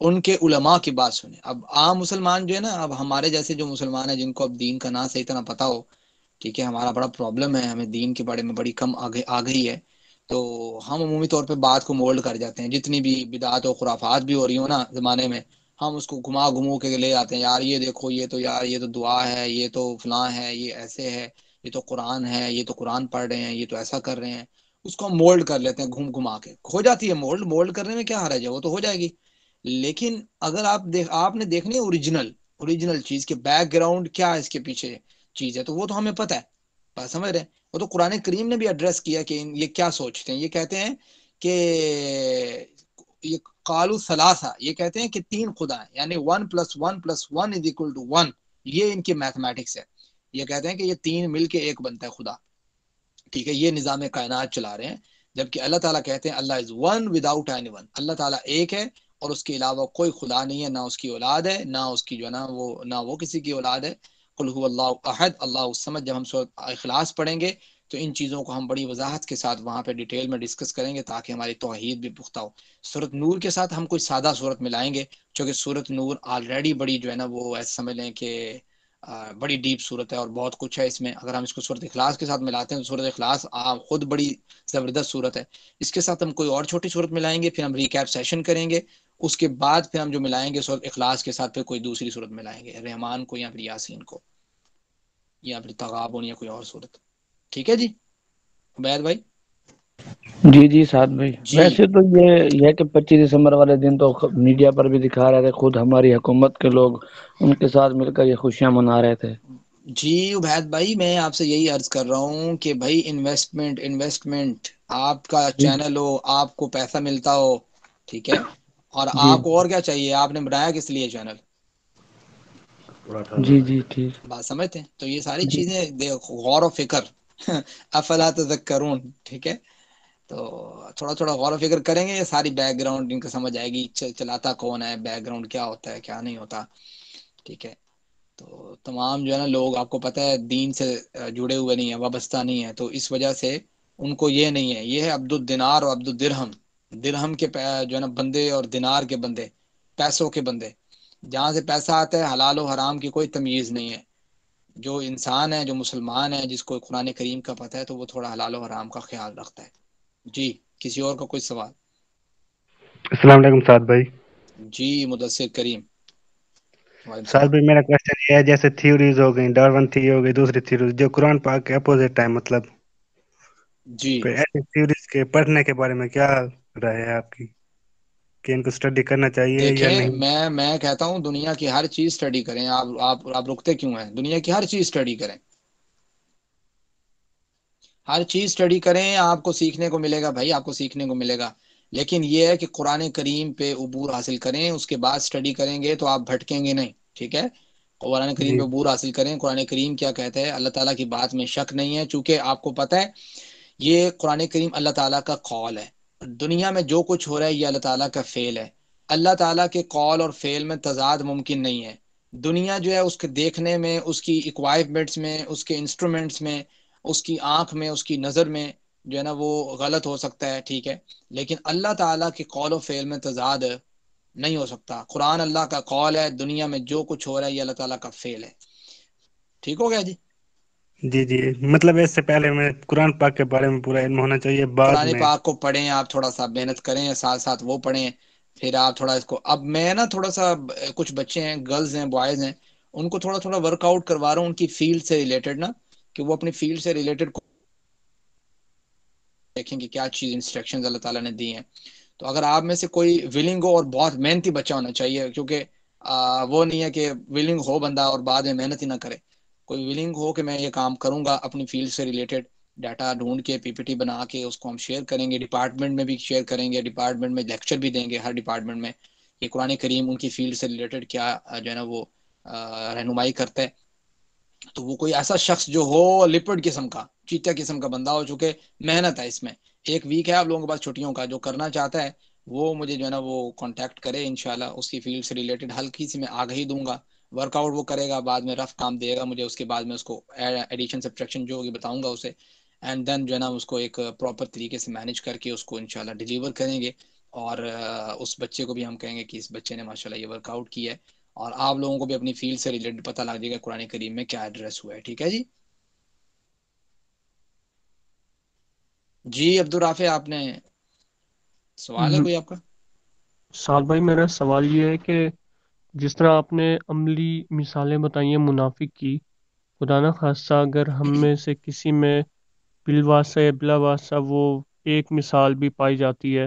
ان کے علماء کی بات سنیں۔ اب عام مسلمان جو ہے نا، اب ہمارے جیسے جو مسلمان ہیں جن کو اب دین کا نام صحیح طرح پتا ہو، ٹھیک ہے، ہمارا بڑا پرابلم ہے، ہمیں دین کے بارے میں بڑی کم آ گئی ہے، تو ہم عمومی طور پہ بات کو مولڈ کر جاتے ہیں، جتنی بھی بدعات و خرافات بھی ہو رہی ہوں نا زمانے میں، ہم اس کو گھما گھمو کے لے آتے ہیں، یار یہ دیکھو، یہ تو یار یہ تو دعا ہے، یہ تو فلاں ہے، یہ ایسے ہے، یہ تو قرآن ہے، یہ تو قرآن پڑھ رہے ہیں، یہ تو ایسا کر رہے ہیں، اس کو ہم مولڈ کر لیتے ہیں، گھوم گھما کے ہو جاتی ہے مولڈ کرنے میں کیا حرج ہے، وہ تو ہو جائے گی۔ لیکن اگر آپ نے دیکھنی ہے اوریجنل چیز کے بیک گراؤنڈ کیا ہے، اس کے پیچھے چیز ہے، تو وہ تو ہمیں پتہ ہے، بات سمجھ رہے ہیں؟ وہ تو قرآن کریم نے بھی ایڈریس کیا کہ یہ کیا سوچتے ہیں، یہ کہتے ہیں کہ یہ قالوا ثلاثہ، یہ کہتے ہیں کہ 3 خدا ہیں، یعنی 1+1+1=1، یہ ان کی میتھمیٹکس ہے، یہ کہتے ہیں کہ یہ 3 مل کے ایک بنتا ہے خدا، ٹھیک ہے، یہ نظام کائنات چلا رہے ہیں، جبکہ اللہ تعالیٰ کہتے ہیں Allah is one without any one, Allah تعالیٰ ایک ہے اور اس کے علاوہ کوئی خدا نہیں ہے، نہ اس کی اولاد ہے، نہ اس کی جو ہے نا وہ کسی کی اولاد ہے۔ قل هو اللہ احد اللہ الصمد، جب ہم سورۃ اخلاص پڑھیں گے تو ان چیزوں کو ہم بڑی وضاحت کے ساتھ وہاں پہ ڈیٹیل میں ڈسکس کریں گے تاکہ ہماری توحید بھی پختہ ہو۔ سورۃ نور کے ساتھ ہم کوئی سادہ سورت ملائیں گے، چونکہ سورۃ نور آلریڈی بڑی جو ہے نا وہ ایسے سمجھ لیں کہ بڑی ڈیپ صورت ہے اور بہت کچھ ہے اس میں، اگر ہم اس کو سورۃ اخلاص کے ساتھ ملاتے ہیں تو سورۃ اخلاص خود بڑی زبردست صورت ہے، اس کے ساتھ ہم کوئی اور چھوٹی صورت ملائیں گے، پھر ہم ریکیپ سیشن کریں گے، اس کے بعد پھر ہم جو ملائیں گے سورۃ اخلاص کے ساتھ پھر کوئی دوسری صورت ملائیں گے، رحمان کو یا پھر یاسین کو یا پھر تغابن یا کوئی اور صورت، ٹھیک ہے جی عبید بھائی؟ جی سعد بھائی، جی ویسے تو یہ ہے کہ 25 دسمبر والے دن تو میڈیا پر بھی دکھا رہے تھے، خود ہماری حکومت کے لوگ ان کے ساتھ مل کر یہ خوشیاں منا رہے تھے۔ جی عبید بھائی، میں آپ سے یہی عرض کر رہا ہوں کہ بھائی انویسٹمنٹ آپ کا جی چینل ہو، آپ کو پیسہ ملتا ہو، ٹھیک ہے، اور جی آپ کو اور کیا چاہیے؟ آپ نے بنایا کس لیے چینل؟ جی جی ٹھیک. بات سمجھتے ہیں؟ تو یہ ساری جی چیزیں غور و فکر افلا تذکرون، ٹھیک ہے، تو تھوڑا تھوڑا غور و فکر کریں گے، یہ ساری بیک گراؤنڈ ان کو سمجھ آئے گی، چلاتا کون ہے، بیک گراؤنڈ کیا ہوتا ہے، کیا نہیں ہوتا، ٹھیک ہے. تو تمام جو ہے نا لوگ، آپ کو پتہ ہے، دین سے جڑے ہوئے نہیں ہیں، وابستہ نہیں ہیں، تو اس وجہ سے ان کو یہ نہیں ہے. یہ ہے عبد الدینار اور عبد الدرہم، درہم کے جو ہے نا بندے اور دینار کے بندے، پیسوں کے بندے. جہاں سے پیسہ آتا ہے حلال و حرام کی کوئی تمیز نہیں ہے. جو انسان ہے، جو مسلمان ہے، جس کو قرآن کریم کا پتہ ہے، تو وہ تھوڑا حلال و حرام کا خیال رکھتا ہے. جی کسی اور کا کوئی سوال؟ السلام علیکم سعد بھائی. جی مدثر کریم. وعلیکم سعد السلام. بھائی میرا کوشچن یہ ہے، جیسے تھیوریز ہو گئی، ڈارون تھیوری ہو گئی، دوسری تھیوریز جو قرآن پاک کے اپوزٹ ہے، مطلب جی کوئی ایسی تھیوریز کے پڑھنے کے بارے میں کیا رائے ہے آپ کی، کہ ان کو اسٹڈی کرنا چاہیے یا دیکھیں، نہیں؟ میں کہتا ہوں دنیا کی ہر چیز اسٹڈی کریں. آپ رکتے کیوں ہیں؟ دنیا کی ہر چیز اسٹڈی کریں، ہر چیز اسٹڈی کریں، آپ کو سیکھنے کو ملے گا بھائی، آپ کو سیکھنے کو ملے گا. لیکن یہ ہے کہ قرآن کریم پہ عبور حاصل کریں، اس کے بعد اسٹڈی کریں گے تو آپ بھٹکیں گے نہیں، ٹھیک ہے. قرآن کریم جی پہ عبور حاصل کریں. قرآن کریم کیا کہتا ہے؟ اللہ تعالیٰ کی بات میں شک نہیں ہے، چونکہ آپ کو پتہ ہے یہ قرآن کریم اللہ تعالیٰ کا قول ہے. دنیا میں جو کچھ ہو رہا ہے یہ اللہ تعالیٰ کا فعل ہے. اللہ تعالیٰ کے قول اور فعل میں تضاد ممکن نہیں ہے. دنیا جو ہے اس کے دیکھنے میں، اس کی اکوائپمنٹس میں، اس کے انسٹرومنٹس میں، اس کی آنکھ میں، اس کی نظر میں جو ہے نا وہ غلط ہو سکتا ہے، ٹھیک ہے. لیکن اللہ تعالیٰ کے قول و فعل میں تضاد نہیں ہو سکتا. قرآن اللہ کا قول ہے، دنیا میں جو کچھ ہو رہا ہے یہ اللہ تعالیٰ کا فعل ہے. ٹھیک ہو گیا جی؟ جی جی، مطلب اس سے پہلے میں قرآن پاک کے بارے میں پورا علم ہونا چاہیے، بعد قرآن میں پاک کو پڑھیں، آپ تھوڑا سا محنت کریں، ساتھ ساتھ وہ پڑھیں، پھر آپ تھوڑا اس کو. اب میں نا تھوڑا سا، کچھ بچے ہیں، گرلز ہیں، بوائز ہیں، ان کو تھوڑا تھوڑا ورک آؤٹ کروا رہا ہوں ان کی فیلڈ سے ریلیٹڈ نا، کہ وہ اپنی فیلڈ سے ریلیٹڈ دیکھیں کہ کیا چیز انسٹرکشنز اللہ تعالیٰ نے دی ہیں. تو اگر آپ میں سے کوئی ولنگ ہو، اور بہت محنتی بچہ ہونا چاہیے، کیونکہ وہ نہیں ہے کہ ولنگ ہو بندہ اور بعد میں محنت ہی نہ کرے. کوئی ولنگ ہو کہ میں یہ کام کروں گا اپنی فیلڈ سے ریلیٹڈ، ڈاٹا ڈھونڈ کے پی پی ٹی بنا کے اس کو ہم شیئر کریں گے، ڈپارٹمنٹ میں بھی شیئر کریں گے، ڈپارٹمنٹ میں لیکچر بھی دیں گے ہر ڈپارٹمنٹ میں. یہ قرآن کریم ان کی فیلڈ سے ریلیٹڈ کیا جو ہے نا وہ رہنمائی کرتا ہے. تو وہ کوئی ایسا شخص جو ہو لپٹ قسم کا، چیتا قسم کا بندہ ہو، چونکہ محنت ہے اس میں. ایک ویک ہے آپ لوگوں کے پاس چھٹیوں کا، جو کرنا چاہتا ہے وہ مجھے جو ہے نا وہ کانٹیکٹ کرے، انشاءاللہ اس کی فیلڈ سے ریلیٹڈ ہلکی سی میں آگاہی دوں گا. ورک آؤٹ وہ کرے گا، بعد میں رف کام دے گا مجھے، اس کے بعد میں اس کو ایڈیشن سبٹریکشن جو ہوگی بتاؤں گا اسے، اینڈ دین جو ہے نا اس کو ایک پراپر طریقے سے مینیج کر کے اس کو انشاءاللہ ڈیلیور کریں گے. اور اس بچے کو بھی ہم کہیں گے کہ اس بچے نے ماشاءاللہ یہ ورک آؤٹ کیا ہے. اور آپ لوگوں کو بھی اپنی فیلڈ سے ریلیٹڈ پتہ لگ جائے گا قرآن کریم میں کیا ایڈریس ہوا ہے. ٹھیک ہے جی؟ جی عبدالرافع، آپ نے سوال ہے کوئی آپ کا؟ سعد بھائی میرا سوال یہ ہے کہ جس طرح آپ نے عملی مثالیں بتائی ہیں منافق کی، خدا نہ خواستہ اگر ہم میں سے کسی میں بالواسطہ یا بلا واسطہ وہ ایک مثال بھی پائی جاتی ہے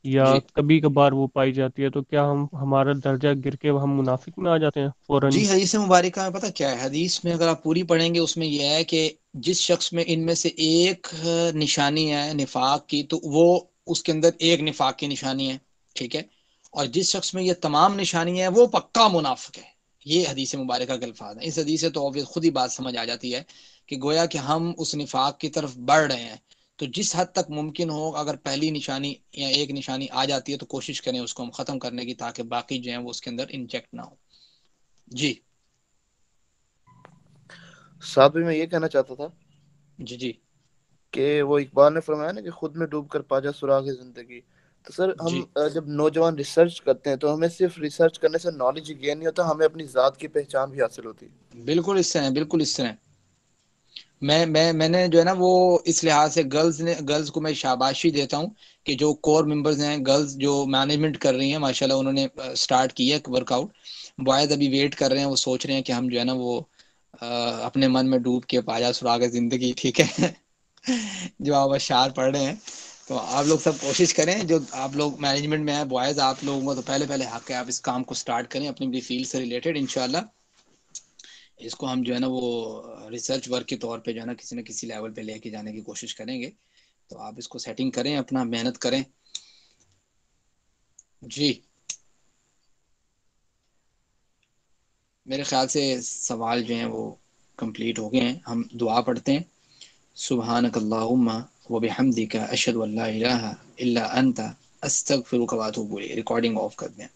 یا جی کبھی کبھار وہ پائی جاتی ہے، تو کیا ہمارا درجہ گر کے ہم منافق میں آ جاتے ہیں فوراً جی، ہی؟ حدیث مبارکہ میں پتہ کیا ہے؟ حدیث میں اگر آپ پوری پڑھیں گے اس میں یہ ہے کہ جس شخص میں ان میں سے ایک نشانی ہے نفاق کی، تو وہ اس کے اندر ایک نفاق کی نشانی ہے، ٹھیک ہے. اور جس شخص میں یہ تمام نشانی ہے وہ پکا منافق ہے. یہ حدیث مبارکہ کے الفاظ ہیں. اس حدیث سے تو خود ہی بات سمجھ آ جاتی ہے کہ گویا کہ ہم اس نفاق کی طرف بڑھ رہے ہیں. تو جس حد تک ممکن ہو، اگر پہلی نشانی یا ایک نشانی آ جاتی ہے تو کوشش کریں اس کو ہم ختم کرنے کی، تاکہ باقی جو ہیں وہ اس کے اندر انجیکٹ نہ ہو. جی ساتھ بھی میں یہ کہنا چاہتا تھا جی جی کہ وہ اقبال نے فرمایا نا کہ خود میں ڈوب کر پا جا سراغ زندگی. تو سر ہم جی جب نوجوان ریسرچ کرتے ہیں تو ہمیں صرف ریسرچ کرنے سے نالج ہی گین نہیں ہوتا، ہمیں اپنی ذات کی پہچان بھی حاصل ہوتی ہے. بالکل اس طرح، بالکل اس طرح. میں نے جو ہے نا وہ اس لحاظ سے گرلز کو میں شاباشی دیتا ہوں کہ جو کور ممبرز ہیں، گرلز جو مینجمنٹ کر رہی ہیں ماشاءاللہ، انہوں نے سٹارٹ کیا ہے ورک آؤٹ. بوائز ابھی ویٹ کر رہے ہیں، وہ سوچ رہے ہیں کہ ہم جو ہے نا وہ اپنے من میں ڈوب کے پاجا سراغ زندگی، ٹھیک ہے. جو آپ اشعار پڑھ رہے ہیں، تو آپ لوگ سب کوشش کریں، جو آپ لوگ مینجمنٹ میں ہیں بوائز، آپ لوگوں کو تو پہلے حق ہے، آپ اس کام کو سٹارٹ کریں اپنی فیلڈ سے ریلیٹڈ. انشاءاللہ اس کو ہم جو ہے نا وہ ریسرچ ورک کے طور پہ جو ہے نا کسی نہ کسی لیول پہ لے کے جانے کی کوشش کریں گے. تو آپ اس کو سیٹنگ کریں، اپنا محنت کریں. جی میرے خیال سے سوال جو ہیں وہ کمپلیٹ ہو گئے ہیں. ہم دعا پڑھتے ہیں. سبحانک اللہم و بحمدک اشہد ان لا الہ الا انت استغفرک و اتوب الیک. ریکارڈنگ آف کر دیں.